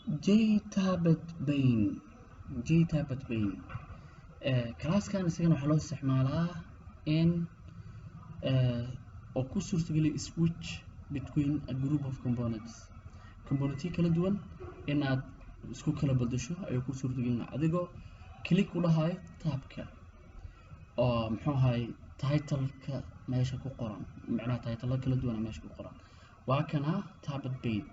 JTablet Paint classkan isagana waxaa loo isticmaalaa in oo ku suurtageliya switch between a group of components kala duwan inaad isku kala bedesho ayuu ku suurtagelinaa adigoo click ku dhahayo tabka oo muxuu ahay title-ka meesha ku qoran macnaha title kala duwan meesha ku qoran waa kana Tablet Paint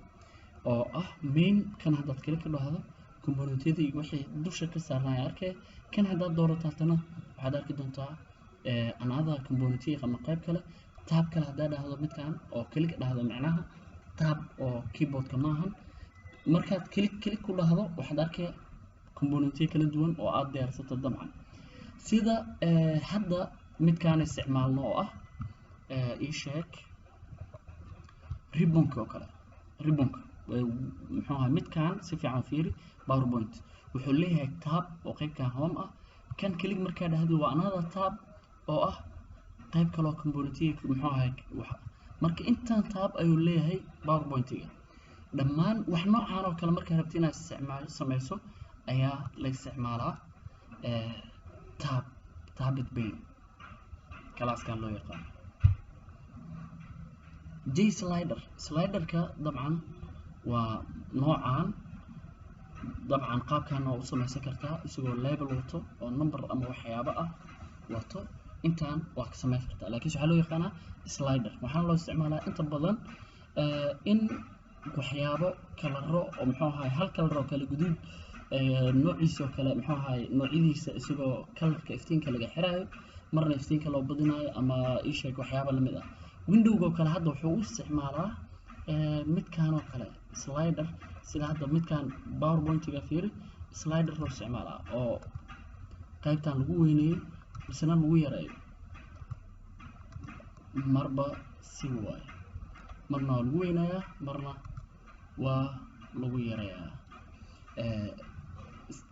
oo ah main kan haddaad click ka dhahdo component-yada iyo wixii dusha ka saarnaa arkay kan haddaad doorato tana waxaad arki doontaa another component ama qayb kale tab kale haddaad dhahdo midkan oo click dhahdo macnaha tab oo keyboard-ka maahan markaad click ku dhahdo waxaad arkay component kala duwan oo aad diyaarsato dabcan sida hadda midkaan isticmaalno oo ah ii sheeg ribbonka oo kale ribbonka muxuu ahaa midkaan si fiican fiiri PowerPoint wuxuu leeyahay tab oo qaybkan home ah kan click markaa dhahdo waa another tab oo ah qayb kale oo component-yada muxuu ahaa marka intaan tab ayuu leeyahay PowerPoint-ga dhammaan wax noocaan oo kale markaa rabti inaad samayso ayaa la isticmaalaa Tablet Paint classkan loo yaqaan slider-ka dabcan waa noocaan dabcan qaabkan oo u samaysan kartaa isagoo label wato oo number ama waxyaabo ah wato intaan waa ka samayn kartaa laakiin waxaa loo yaqaanaa slider waxaana loo isticmaalaa inta badan in waxyaabo kalaro oo muxuu ahay hal kalar oo kale guduud noociisa oo kale muxuu ahay noocyadiisa isagoo kalarka iftiinka laga xiraayo marna iftiinka loo badinayo ama ii sheeg waxyaabo lamid ah windowga oo kale hadda wuxuu u isticmaalaa midkaan oo kale slider sida hadda midkaan PowerPoint-ga fiiri slider loo isticmaalaa oo qaybtan lagu weyneeyo isna lagu yareeyo marba si waayo marna waa lagu weynayaa marna waa lagu yareeyaa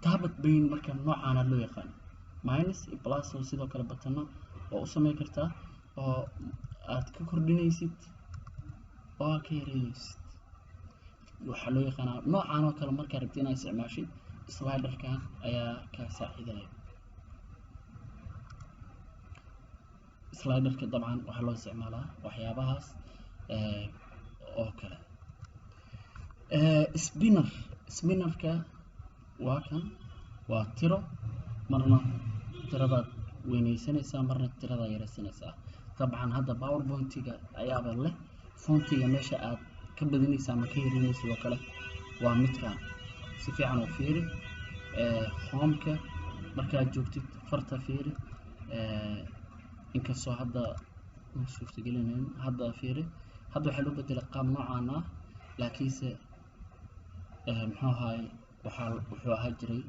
Tablet Paint marka noocaana loo yaqaan minus iyo plus oo sidoo kale batano oo u samayn kartaa oo aad ka kordhinaysid oo ka yareynaysid waxaa loo yaqaanaa noocaan oo kale markaa rabti inaad isticmaashid slider-kan ayaa kaa saacidaya slider-ka dabcan waxaa loo isticmaalaa waxyaabahaas oo kale spinner-ka waa kan waa tiro marna tiradaad weynaysanaysaa marna tiradaa yaraysanaysaa dabcan hadda PowerPoint-ga ayaaba leh fontiga meesha aad ka badinaysaa ama ka yareynaysa oo kale waa midkaan si fiican oo fiiri home-ka markaad joogtid farta fiiri inkastoo hadda ma suurtagelinayn hadda fiiri hadda waxaa loo bedelay qaab noocaan ah laakiinse muxuu ahaay wuxuu ahaa jiray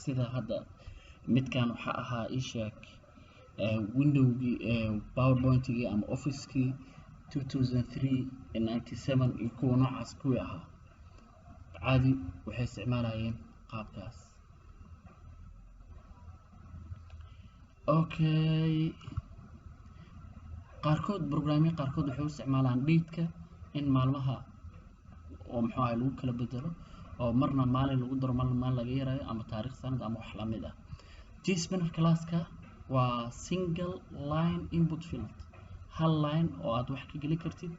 sida hadda midkaan waxaa ahaa ii sheeg windowgii PowerPoint-gii ama Office-kii 2003 iyo kuwa noocaas kuwii ahaa caadi waxay isticmaalayeen qaabkaas okay programming qaarkood waxay u isticmaalaan date-ka in maalmaha oo muxuu ahay lagu kala bedelo oo marna maalin lagu daro marna maalin laga yarayo ama taariikh sanad ama wax lamid ah Spinner class-ka waa single line input field hal line oo aad wax ka geli kartid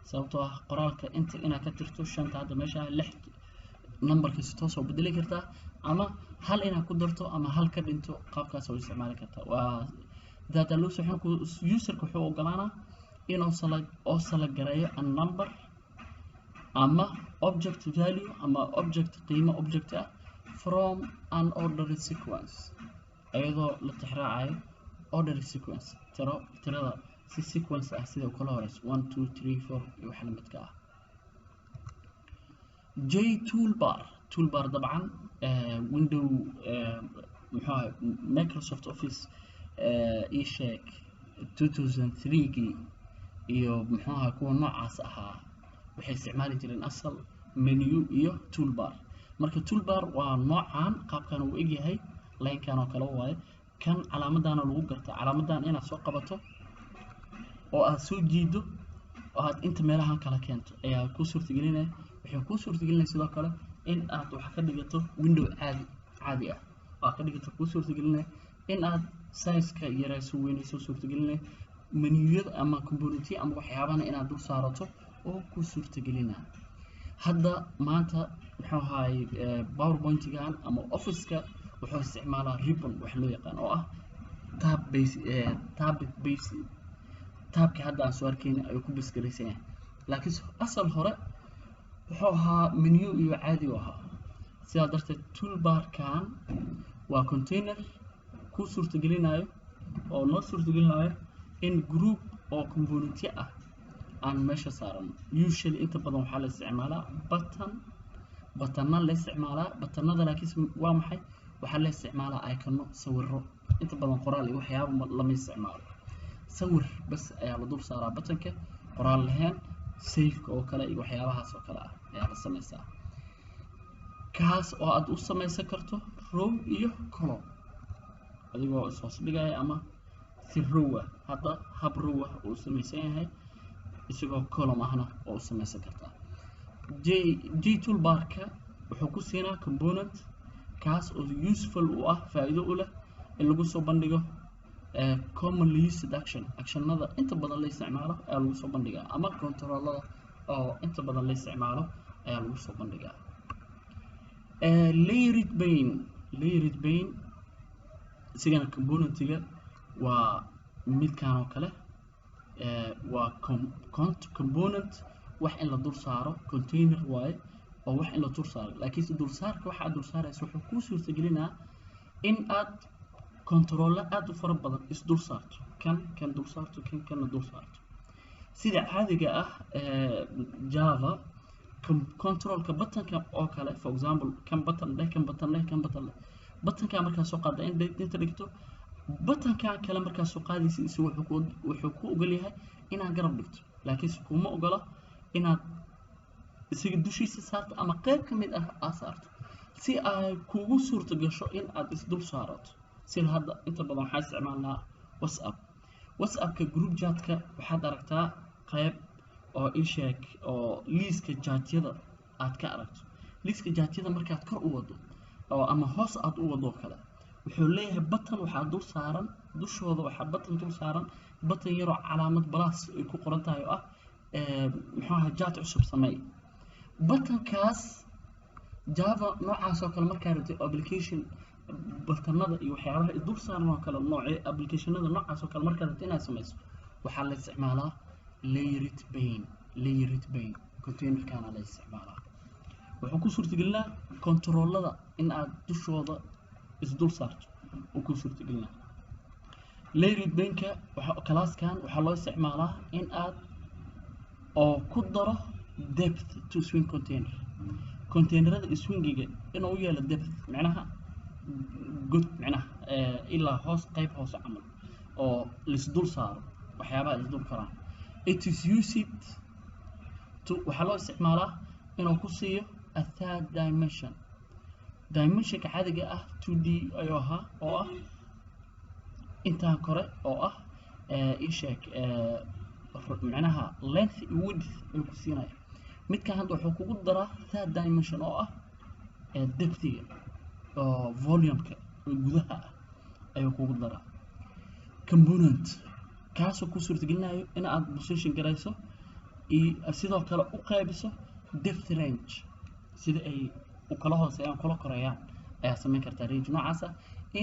sababtoo ah qoraalka inta inaad ka tirto shanta hadda meesha 6 numberka si toos oo bedeli kartaa ama hal inaad ku darto ama hal ka dhinto qaabkaas oo isticmaali kartaa waa data loss user-ka wuxuu ogolaanaa inuu select gareeyo a number ama object value ama object qiimo object ah from an ordered sequence ayadoo la tixraacayo ordered sequence tirada si sequence ah sida kala horeyso 1 2 3 4 iyo waxa la midka ah toolbar dabcan window muxuu ahay Microsoft Office sheeg 2003 iyo muxuu ahaa kuwa noocaas ahaa waxay isticmaali jireen asal menu iyo toolbar marka toolbar waa noocaan qaabkan uu egyahay line-kan oo kale waaye kan calaamadana lagu garto calaamadan inaad soo qabato oo aad soo jiido oo aad inta meelahan kala keento ayaa ku suurtagelinaya waxay ku suurtagelinaysaa sidoo kale in aad wax ka dhigato window caadi ah oo ka dhigato kuu suurtagelinaya in aad size-ka yarayso weynayso suurtagelinaya menuyada ama componentya ama waxyaabana inaad dul saarato oo ku suurtagelinaya. hadda maanta muxuu ahaay PowerPoint-gan ama Office-ka wuxuu isticmaalaa ribbon wax loo yaqaan oo ah tabka hadda aan soo arkayna ayuu ku basgaraysan yahay, laakiin asal hore wuxuu ahaa menu iyo caadi u ahaa. sidaa darteed toolbar-kan waa container ku suurtagelinayo oo noo suurtagelinayo in group oo componentya ah aan meesha saarano. usually inta badan waxaa la isticmaalaa button la isticmaalaa buttonada, laakiin waa maxay waxaa la isticmaalaa icon sawiro. inta badan qoraal iyo waxyaabo lama isticmaalo, sawir bas ayaa la dul saaraa buttonka, qoraal lahayn save-ka oo kale iyo waxyaabahaas oo kale ah ayaa la samaysaa. kaas oo aad u samaysan karto row iyo column adigoo ishoos dhigaya ama si row ah. hadda hab row ah uu samaysan yahay, isagoo column ahna oo u samaysan kartaa. J toolbar-ka wuxuu ku siinaa component kaas oo useful u ah, faa'iido u leh in lagu soo bandhigo commonly used actionada inta badan la isticmaalo ayaa lagu soo bandhigaa, ama control-ada oo inta badan la isticmaalo ayaa lagu soo bandhigaa. layered pane isigana component-ga waa midkaan oo kale, waa component wax in la dul saaro, container waaye oo wax in la dul saaro, laakiin dulsaarka waxa aad dul saarayso wuxuu kuu suurtagelinaa in aad control aad u fara badan is dul saarto, kan dul saarto, kana dul saarto. sida caadiga ah Java controlka buttonka oo kale, for example kan button leh, kan button leh, kan button leh, buttonka markaa soo qaada in inta dhigto, buttonka kale markaa soo qaadaysa wuxuu ku ogol yahay inaad garab dhigto, laakiin kuma ogola inaad isaga dushiisa saarto ama qayb ka mid ah aad saarto, si ay kugu suurto gasho in aad is dul saarato. sida hadda inta badan waxaa isticmaalnaa WhatsApp-ka group chat-ka waxaad aragtaa qayb oo isheeg oo liiska chat-yada aad ka aragto. liiska chat-yada markaad kor u wado oo ama hoos aad u wado kale, wuxuu leeyahay button waxaa dul saaran, dushooda waxaa button dul saaran, button yaroo calaamad plus ay ku qoran tahay oo ah muxuu ahaa chat cusub sameey. buttonkaas Java noocaas oo kale markaa rabtay application buttonada iyo waxyaabaha dul saaran oo kale noocyo applicationada noocaas oo kale markaa rabtay inaad samayso, waxaa la isticmaalaa layered pane containerkana la isticmaalaa. wuxuu ku suurtagelinaa control-ada in aad dushooda is dul saarto oo ku suurtagelinaa. layered pane-ka class-kan waxaa loo isticmaalaa in aad oo ku daro depth to swing containerada swingiga inuu u yeelo depth, macnaha god, macnaha ilaa hoos qayb hoose camal oo lis dul saaro waxyaabaha is dul karaan. it is used to waxaa loo isticmaalaa inuu ku siiyo a third dimensionka caadiga ah 2D ayuu ahaa oo ah intaan kore oo ah isheeg macnaha length iyo width ayuu ku siinaya. midkaan hadda wuxuu kugu daraa third dimension oo ah depthiga oo volume-ka oo gudaha ah ayuu kugu daraa. component kaasoo ku suurtagelinayo in aad position garayso iyo sidoo kale u qaybiso depth range, sida ay u kala hooseeyaan kala koreeyaan ayaa samayn kartaa range noocaas ah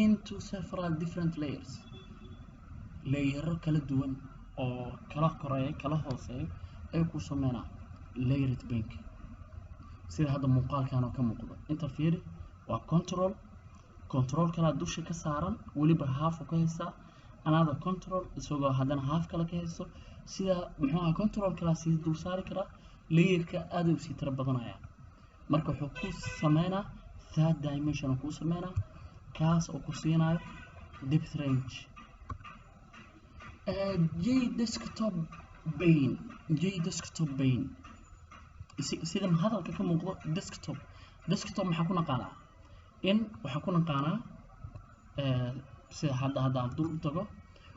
into several different layero kala duwan oo kala koreeya kala hooseeyo ay ku sameynaa layered pane. sida hadda muuqaalkan oo ka muuqdo inta fiiri waa control kala dusha ka saaran, weliba half ka haysta another control isagoo haddana half kale ka haysto. sida muxuu ahaa control kala si dul saari kara layerka aad u sii tira badanaya, marka wuxuu ku sameynaa third dimension ku sameynaa kaas oo ku siinayo depth range. J desktop pane sida hadalka ka muuqdo desktop maxaa ku naqaanaa in waxaa ku naqaanaa sida hadda aan dul u tago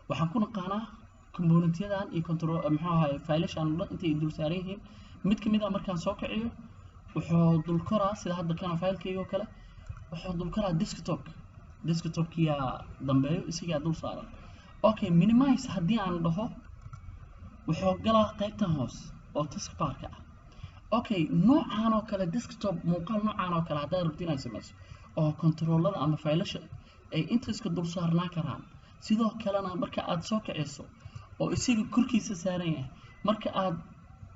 waxaan ku naqaanaa componentyadan iyo control muxuu ahaa failashan dhan intay dul saaran yihiin. mid ka mid ah markaan soo kiciyo wuxuu dul koraa sida hadda kana filekeyga oo kale wuxuu dul koraa desktopkiyaa dambeeyo isagaa dul saaran. Okay, minimize haddii aan dhaho wuxuu galaa qaybtan hoose oo taskbarka ah. Okay, noocaan oo kale desktop muuqaal noocaan oo kale haddaad rabto inaad samayso oo controllada ama faylasha ay intaska dul saarnaa karaan, sidoo kalena marka aad soo kiciso oo isaga korkiisa saaran yahay, marka aad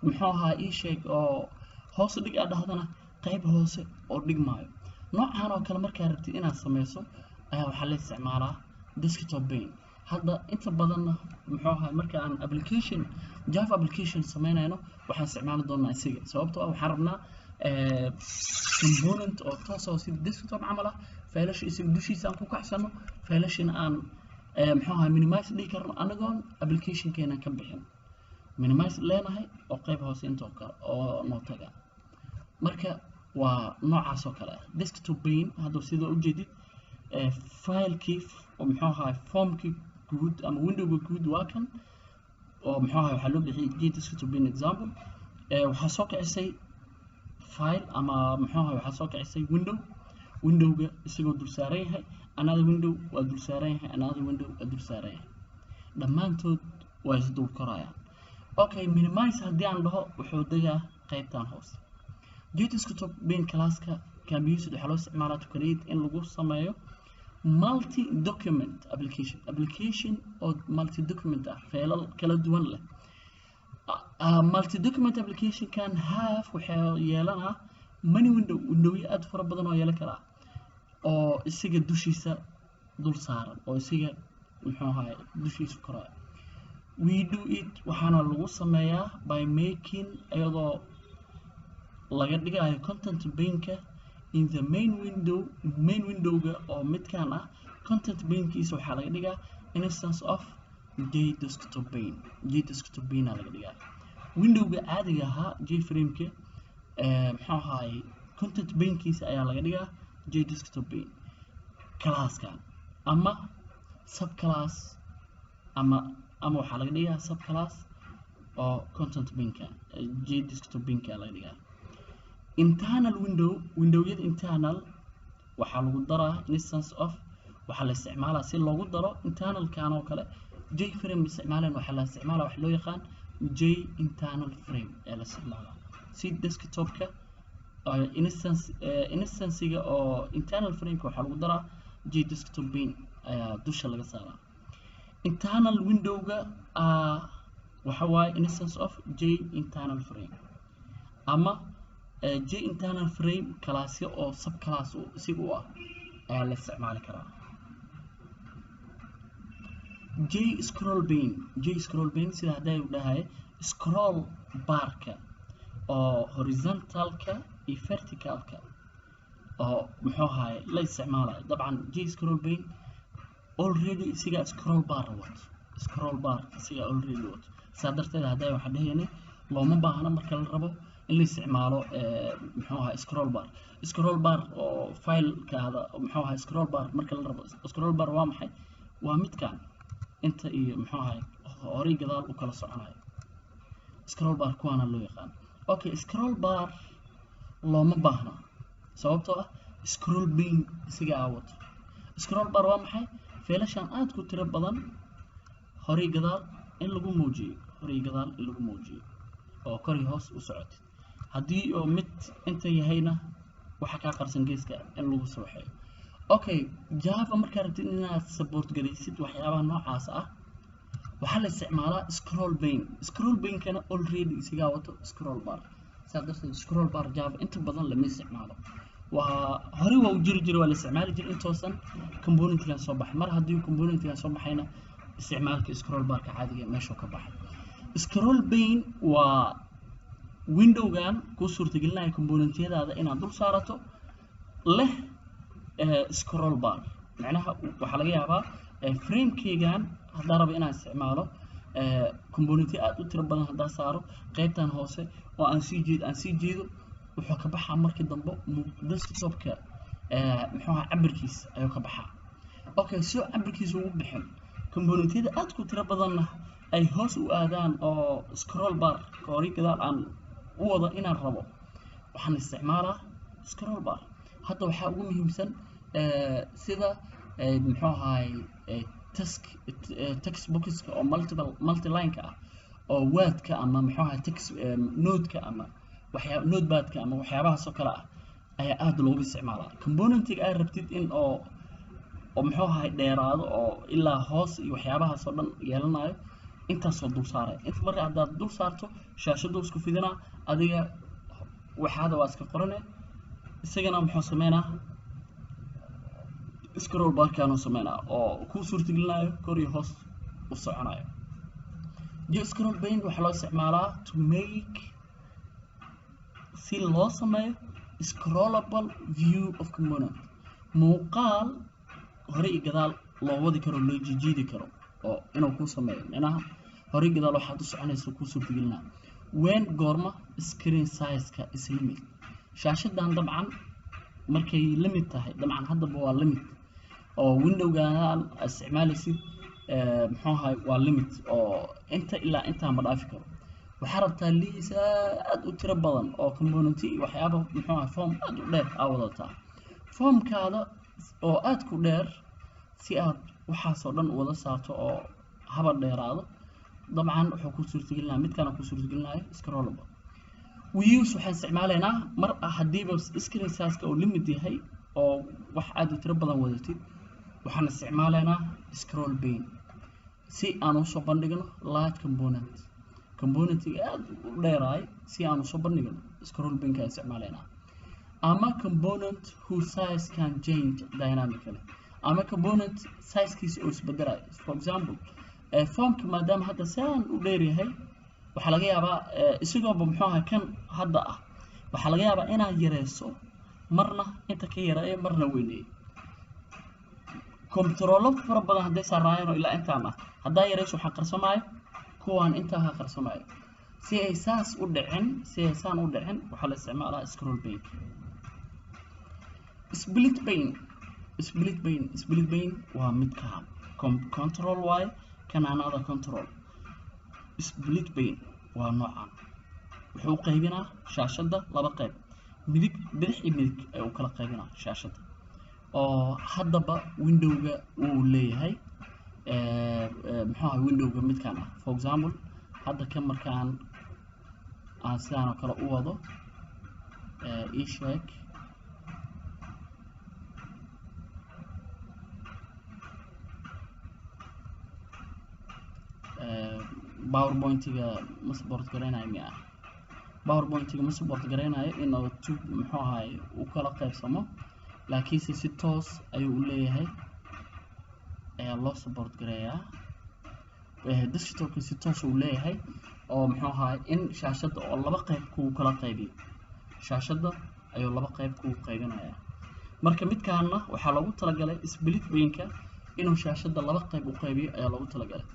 muxuu ahaa ii sheeg oo hoos dhig aad dhahdana qayb hoose oo dhigmaayo. noocaan oo kale markaad rabtid inaad samayso ayaa waxaa la isticmaalaa desktop pane. hadda inta badanna muxuu ahaa marka aan application Java application samaynayno waxaan isticmaali doonaa isaga, sababtoo ah waxaan rabnaa component oo toos oo sida desktop camal ah, faylasha isaga dushiisa aan ku kacsano, faylashina aan muxuu ahaa minimize dhigi karno anagoon applicationkeena ka bixin. minimize leenahay oo qayb hoose intoo kale oo noo taga. marka waa noocaas oo kale ah desktop pane. hadda sida u jeedid filekii oo muxuu ahaa formkii guud ama windowga guud waa kan oo muxuu ahaa waxaa loo bixiyay desktop pane example. waxaa soo kicisay file ama muxuu ahaa waxaa soo kicisay windowga isagoo dul saaran yahay, another window waa dul saaran yahay, another window waa dul saaran yahay, dhammaantood waa is dul korayaan. Okay, minimize haddii aan dhaho wuxuu degaa qaybtan hoose. desktop pane classka can be used waxaa loo isticmaalaa to create in lagu sameeyo multi document application oo multi document ah, faylal kala duwan leh. multi document application can have waxaa yeelanaa many windowyo aad fara badan oo yeelan karaa oo isaga dushiisa dul saaran oo isaga muxuu ahaa dushiisa koraya. we do it waxaana lagu sameeyaa by making iyadoo laga dhigayo content pane-ka in the main windowga oo midkaan ah. content pane-kiisa waxaa laga dhigaa instance of desktop pane laga dhigaa. windowga caadiga ahaa jframe-ka muxuu ahaay content pane-kiisa ayaa laga dhigaa desktop pane classkan ama subclass ama waxaa laga dhigaa subclass oo content pane-ka desktop pane-ka laga dhigaa. internal windowyada internal waxaa lagu daraa instance of waxaa la isticmaalaa si loogu daro internalkan oo kale jframe isticmaaleen waxaa la isticmaalaa wax loo yaqaan internal frame ee la isticmaalaa si desktopka instancega oo internal frameka waxaa lagu daraa desktop pane ayaa dusha laga saaraa. internal windowga waxa waaye instance of internal frame ama internal frame classyo oo subclass isiga u ah ayaa la isticmaali karaa. scroll pane sida hadday u dhahay scroll barka oo horizontalka iyo verticalka oo muxuu ahaay la isticmaalayo. dabcan scroll pane already isiga scroll bar isiga already wato, saa darteed hadday waxaa dhahaynay looma baahna marka la rabo in la isticmaalo muxuu ahaa scroll bar oo filekaada muxuu ahaa scroll bar marka la rabo. scroll bar waa maxay? waa midkan inta iyo muxuu ahaa horay gadaal u kala soconayo, scroll bar kuwaana loo yaqaan. okay, scroll bar looma baahna sababtoo ah scroll pane isaga wato. scroll bar waa maxay? faylashan aad ku tiro badan horay gadaal in lagu muujiyo oo kor iyo hoos u socotid. haddii oo mid inta yahayna waxa ka qarsan geeska in lagu soo waxeeyo. okay, Java markaa rabtid inaad support garaysid waxyaabaha noocaas ah waxaa la isticmaalaa scroll pane-kana already isaga wato scroll bar. saa darteed scroll bar Java inta badan lama isticmaalo. horey waa u jiri jiray, waa la isticmaali jiray intoosan componentkan soo baxay. mar haddii componentkan soo baxayna isticmaalka scroll barka caadiga meeshuu ka baxay. scroll pane waa windowgan kuu suurtagelinaya componentyadaada inaad dul saarato leh scroll bar. macnaha waxaa laga yaabaa framekeygan haddaan rabo inaan isticmaalo componentya aad u tiro badan haddaan saaro qaybtan hoose oo aan sii jeedo wuxuu ka baxaa markii dambe desktopka muxuu ahaa cabirkiisa ayuu ka baxaa. okay, soo cabirkiisa ugu bixin componentyada aad ku tiro badanna ay hoos u aadaan oo scroll bar horay gadaal aan u wado inaan rabo waxaan isticmaalaa scroll bar. hadda waxaa ugu muhiimsan sida muxuu ahaay text boxka oo multi-line-ka ah oo word-ka ama muxuu ahaay text node-ka ama notepad-ka ama waxyaabahaas oo kale ah ayaa aad loogu isticmaalaa. component-ga aad rabtid in oo muxuu ahaay dheeraado oo ilaa hoos iyo waxyaabahaas oo dhan yeelanayo intaasoo dul saaray. inta marka haddaad dul saarto shaashaddu isku fidinaa, adiga waxaada waa iska qorane, isagana muxuu sameynaa scroll barkaan uu sameynaa oo kuu suurtagelinayo kor iyo hoos u soconayo. scroll pane waxaa loo isticmaalaa to make si loo sameeyo scrollable view of component, muuqaal hore iyo gadaal loo wadi karo, loo jiidi karo oo inuu kuu sameeyo micnaha hore iyo gadaal waxaad u soconaysa kuu suurtagelinaa. when goorma screen size-ka is limit, shaashadan dabcan markay limit tahay, dabcan haddaba waa limit oo windowgaan isticmaalaysid muxuu ahaay waa limit oo inta ilaa intaa ma dhaafi karo. waxaa rabtaa liis aad u tiro badan oo component iyo waxyaaba muxuu ahaay form aad u dheer aa wadataa. formkaada oo aad ku dheer si aad waxaasoo dhan wada saarto oo haba dheeraado, dabcan wuxuu ku suurtagelinayaa midkaana ku suurtagelinayo scrollable. use waxaan isticmaalaynaa mar haddiiba screen size-ka oo limit yahay oo wax aad u tiro badan wadatid, waxaan isticmaalaynaa scroll pane si aan usoo bandhigno large component-ga aad u dheeraay si aan usoo bandhigno scroll pane-ka isticmaalaynaa. ama component whose size can change dynamically, ama component size-kiisa oo isbedelayo. for example formka maadaama hadda saan u dheer yahay, waxaa laga yaabaa isagooba muxuu ahaa kan hadda ah, waxaa laga yaabaa inaad yareyso marna inta ka yareeyo marna weyneeyo. controllo fara badan hadday saaraayeen oo ilaa intaan ah, haddaa yareyso waxaa qarsamaayo kuwaan intaa ha qarsamaayo. si ay saan u dhicin waxaa la isticmaalaa scroll pane. split pane waa midkaan control waaye, kan another control. split pane waa noocan, wuxuu u qaybinaa shaashadda laba qayb, bidix iyo midig ay u kala qaybinaa shaashadda. oo haddaba windowga uu leeyahay muxuu ahay windowga midkaan ah. for example hadda kan markaan aan sidaan oo kale u wado ii sheeg powerpoint-ga ma support gareynayo miya? powerpoint-ga ma support gareynayo inuu muxuu ahaay u kala qaybsamo, laakiinse si toos ayuu u leeyahay ayaa loo support gareeyaa. desktop-ka si toos uu leeyahay oo muxuu ahaay in shaashadda oo laba qayb kuu kala qaybiyo, shaashadda ayuu laba qayb kuu qaybinayaa. marka midkaana waxaa loogu talagalay split pane-ka inuu shaashadda laba qayb u qaybiyo ayaa loogu talagalay.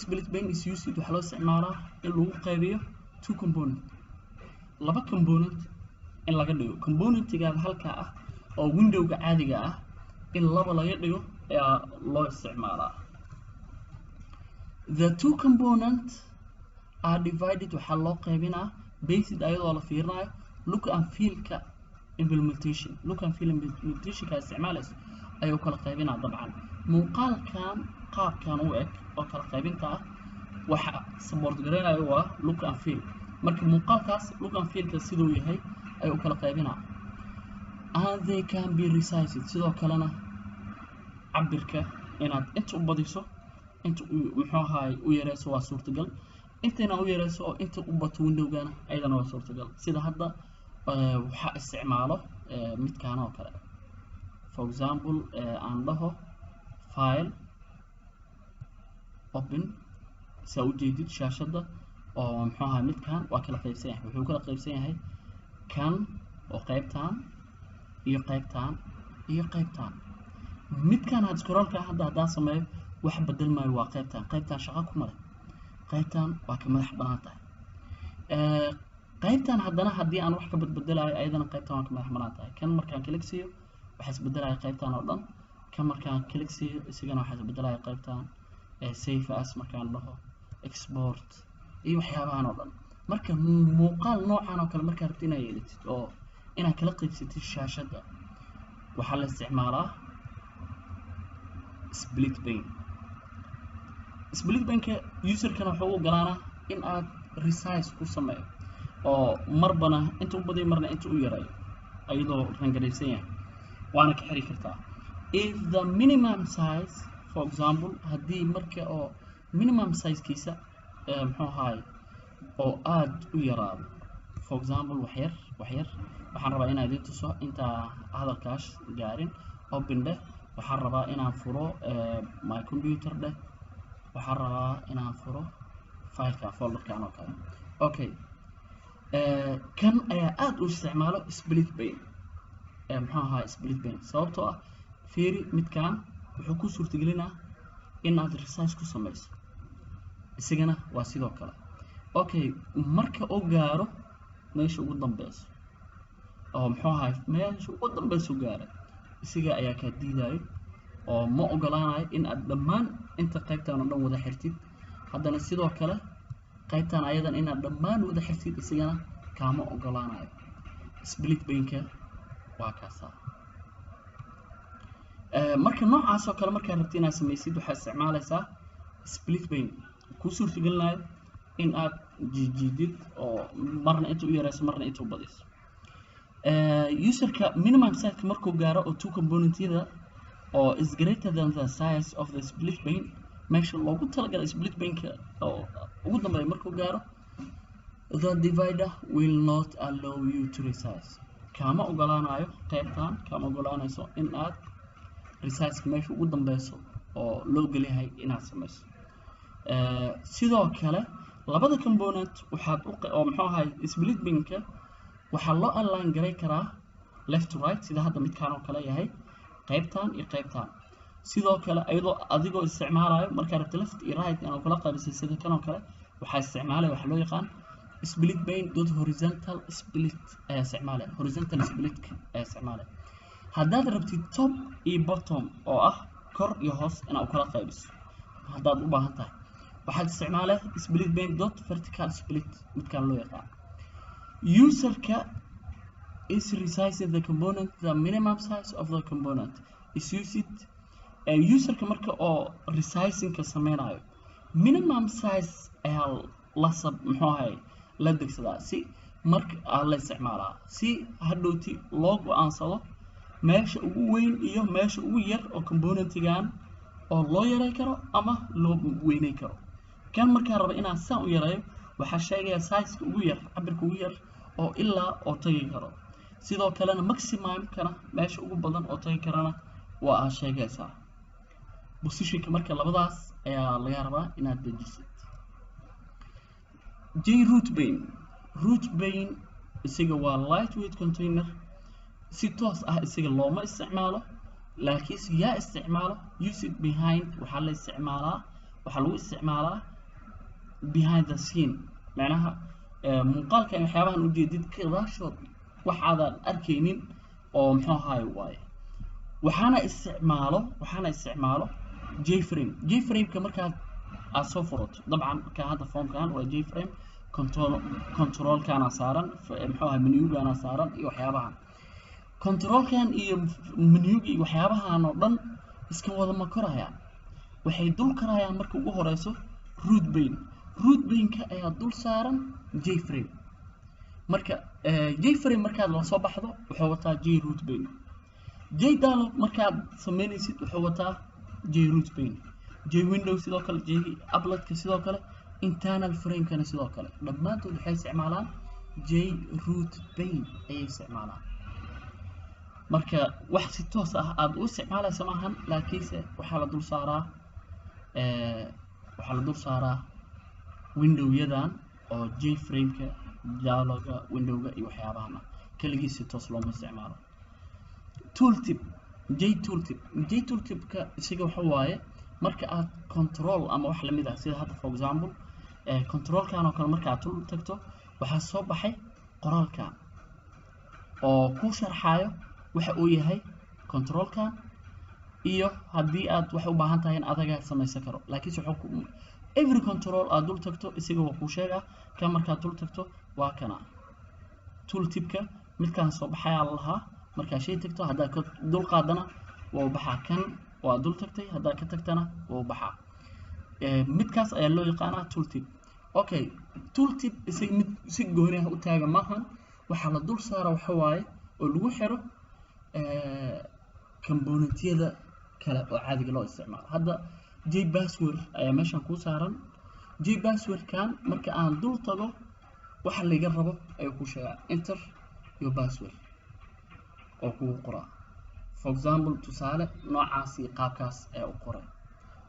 split pane is used waxaa loo isticmaalaa in lagu qaybiyo two component, laba component in laga dhigo. component-gaada halkaa ah oo windowga caadiga ah in laba laga dhigo ayaa loo isticmaalaa. the two components are divided waxaa loo qaybinaa based ayadoo la fiirinayo look and feel-ka implementation. look and feel implementation-ka isticmaalayso ayuu kala qaybinaa. dabcan muuqaalkan qaabkan u eg oo kala qaybinta ah waxa support gareynayo waa look and feel. marka muuqaalkaas look and feel-ka siduu yahay ayuu kala qaybinaa. and they can be resized, sidoo kalena cabirka inaad inta u badiso inta muxuu ahaay u yareyso waa suurtagal, intayna u yareyso oo inta u bato windowgana ayadana waa suurtagal. sida hadda waxaa isticmaalo midkaan oo kale. for example aan dhaho file open, saa u jeedid shaashadda oo muxuu ahaay midkaan waa kala qaybsan yahay. wuxuu kala qaybsan yahay kan oo qaybtaan iyo qaybtaan iyo qaybtaan. midkaan had scrollka hadda haddaa sameeyo wax bedel maayo, waa qaybtaan shaqo kuma leh, qaybtaan waa ka madax banaan tahay. qaybtaan haddana haddii aan wax ka badbedelayo ayadana qaybtaan waa ka madax banaan tahay. kan markaan click siiyo waxaa isbedelaya qaybtaan oo dhan, kan markaan click siiyo isagana waxaa isbedelaya qaybtaan save as markaan dhaho export iyo waxyaabahan oo dhan. marka muuqaal noocan oo kale markaa rabtid inaad yeelatid oo inaad kala qaybsatid shaashadda waxaa la isticmaalaa split pane. split pane-ka userkana wuxuu u ogolaanaa in aad resize ku sameeyo oo marbana inta u badiyo marna inta u yarayo ayadoo rangaraysan yahay waana ka xiri kartaa. if the minimum size for example haddii marka oo minimum size-kiisa muxuu ahaay oo aad u yaraado for example wax yar waxaan rabaa inaan idin tuso intaa hadalkaas gaarin. open dheh, waxaan rabaa inaan furo my computer dheh, waxaan rabaa inaan furo fileka folderkan oo kale. okay kan ayaa aad u isticmaalo split pane muxuu ahaa split pane sababtoo ah fiiri midkan wuxuu ku suurtagelinaa inaad resize ku samayso isagana waa sidoo kale. okay marka uu gaaro meesha ugu dambeyso oo muxuu ahaa meesha ugu dambeyso gaaray isaga ayaa kaa diidayo oo ma ogolaanayo in aad dhammaan inta qaybtan oo dhan wada xirtid. haddana sidoo kale qaybtan ayadan inaad dhammaan wada xirtid isagana kaama ogolaanayo. split pane-ka waa kaasaa. marka noocaas oo kale markaa rabtid inaad samaysid waxaad isticmaalaysaa split pane kuu suurtagelinayo in aad jiidid oo marna inta u yarayso marna inta u badiso. userka minimum size markuu gaaro oo two component-yada oo is greater than the size of the split pane meesha loogu talagalay split pane-ka oo ugu dambeeya markuu gaaro the divider will not allow you to resize. kaama ogolaanayo qaybtan kaama ogolaanayso in aad resize meesha ugu dambeyso oo loo geliyahay inaad samayso. sidoo kale labada component waxaad oo muxuu ahay split pane-ka waxaa loo align garay karaa left to right sida hadda midkaan oo kale yahay qaybtan iyo qaybtan. sidoo kale adigoo isticmaalayo markaa rabta left iyo right inaad kala qaybisay sida kan oo kale waxaa isticmaalaya waxa loo yaqaan split pane dot horizontal split ayaa isticmaalaya horizontal split ayaa isticmaalaya. haddaad rabtid top iyo bottom oo ah kor iyo hoos inaad kala qaybiso haddaad u baahan tahay waxaad isticmaalaya split pane dot vertical split midkaan loo yaqaan. userka is resizing the component the minimum size of the component is used. userka marka oo resizing-ka sameynayo minimum size ayaa muxuu ahay la degsadaa si marka la isticmaalaa si hadhowti loo go-aansado meesha ugu weyn iyo meesha ugu yar oo componentigan oo loo yaray karo ama loo weynay karo. kan markaa raba inaan saan u yareeyo waxaa sheegaya size-ka ugu yar cabirka ugu yar oo ilaa oo tagi karo. sidoo kalena maximum-kana meesha ugu badan oo tagi karana waa aad sheegaysaa. position-ka marka labadaas ayaa laga rabaa inaad dejisid. root pane isaga waa lightweight container si toos ah isaga looma isticmaalo laakiinse yaa isticmaalo used behind waxaa lagu isticmaalaa behind the scene macnaha muuqaalkan waxyaabahan ujeedid kadaashood waxaadan arkaynin oo muxuu ahaay waaye waxaana isticmaalo J-frame-ka markaad aad soo furato dabcan markaa hadda formkan waa J-frame control-kana saaran muxuu ahaay menu-gana saaran iyo waxyaabahan control-kan iyo menu-ga iyo waxyaabahan oo dhan iska wada ma korayaan waxay dul karayaan marka ugu horeyso root pane-ka ayaa dul saaran J-frame. marka J-frame markaad la soo baxdo wuxuu wataa J-root pane. J-dialog markaad sameynaysid wuxuu wataa J-root pane. J-window sidoo kale J-applet-ka sidoo kale internal frame-kana sidoo kale dhammaantood waxay isticmaalaan J-root pane ayay isticmaalaan. marka wax si toos ah aad u isticmaalaysa maahan laakiinse waxaa la dul saaraa window-yadan oo J-frame-ka dialoga window-ga iyo waxyaabahan kaligiis si toos looma isticmaalo. J-tooltip-ka isaga waxa waaye marka aad control ama wax lamid ah sida hadda for example control-kan oo kale marka aad tul tagto waxaa soo baxay qoraalkan oo ku sharxayo waxa uu yahay control-kan iyo haddii aad wax u baahan tahay in adaga samaysan karo laakiin every control aad dul tagto isaga waa kuu sheegaa kan markaad dul tagto waa kana tooltipka midkaan soo baxayaa lahaa markaa shay tagto haddaad ka dul qaadana waa u baxaa kan waa dul tagtay haddaad ka tagtana waa u baxaa midkaas ayaa loo yaqaanaa tooltip okay tooltip isaga mid si gooni ah u taaga maahan waxaa la dul saara waxa waaye oo lagu xiro componentyada kale oo caadiga loo isticmaalo hadda jpassword ayaa meeshan ku saaran jpasswordkan marka aan dul tago waxa laga rabo ayuu ku sheegaa enter your password oo kugu qoraa for example tusaale noocaas iyo qaabkaas ayaa u qoray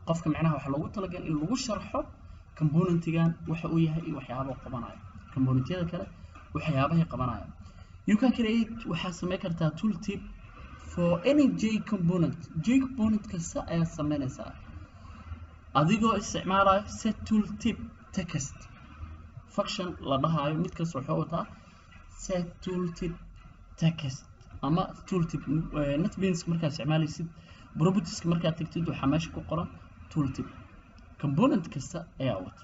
qofka macnaha waxa loogu talagalay in lagu sharxo componentigan waxa uu yahay iyo waxyaabaha qabanayo componentyada kale waxyaabaha qabanayo you can create waxaa sameyn kartaa tooltip for any j component kasta ayaa sameynaysaa adigoo isticmaalayo set tooltip text function la dhahayo mid kasta wuxuu wataa set tooltip text ama tooltip netbeans markaad isticmaalaysid properties markaad tagtid waxaa meesha ku qoran tooltip component kasta ayaa wata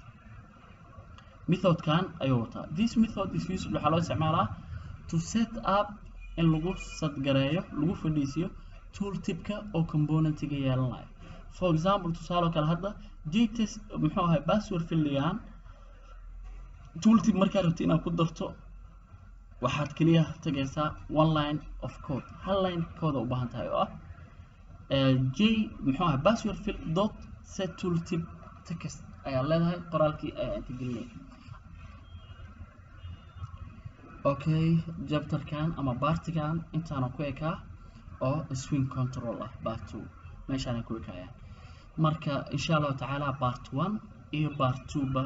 method kan ayuu wataa this method is used waxaa loo isticmaalaa to set up in lagu sadgareeyo lagu fadhiisiyo tooltipka oo componentiga yeelanayo for example tusaale kale hadda jtest muxuu ahay password filligan tooltip markaa rabto inaad ku darto waxaad kaliya tagaysaa one line of code hal line code u baahan tahay oo ah muxuu ahay password fill dot set tooltip text ayaa leedahay qoraalkii ayaa inta gelinaya okay chapterkan ama partigan intaana ku ekaa oo swing control ah part 2 meeshaan ku ekayaan marka insha Allah taala part 1 iyo part 2 ba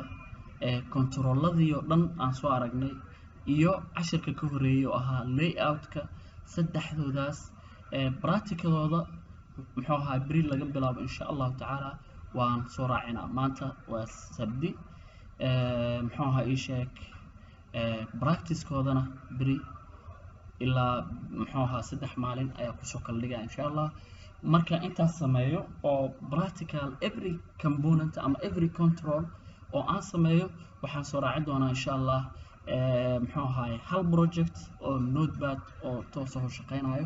controlladii oo dhan aan soo aragnay iyo cashirka ka horeeyay oo ahaa layout-ka saddexdoodaas practicalooda muxuu ahaa bari laga bilaabo insha Allah taala waan soo raacinaa maanta waa sabti muxuu ahaa ii sheeg practice-koodana bari ilaa muxuu ahaa 3 maalin ayaa ku soo kala dhigaa insha Allah marka intaas sameeyo oo practical every component ama every control oo aan sameeyo waxaan soo raacin doonaa insha Allah muxuu ahaa hal project oo notepad oo toos ah u shaqeynayo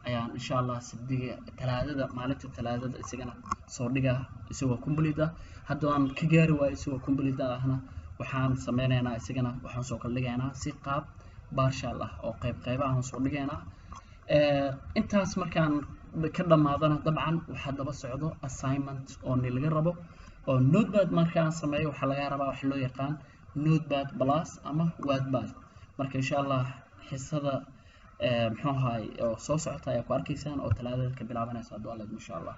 ayaan insha Allah sabtiga talaadada maalinta talaadada isagana soo dhigaa isagoo complete hadda aan ka gaari waayo isagoo complete ahna waxaan sameynaynaa isagana waxaan soo kala dhigaynaa si qaab partial ah oo qayb-qaybahan soo dhigaynaa intaas markaan ka dhamaadana dabcan waxa daba socdo assignment oo laga rabo oo notepad markaan sameeyo waxa laga rabaa wax loo yaqaan notepad plus ama wordpad marka insha Allah xisada muxuu ahaa oo soo socota ayaa ku arkaysaan oo talaadada ka bilaabanaysa insha Allah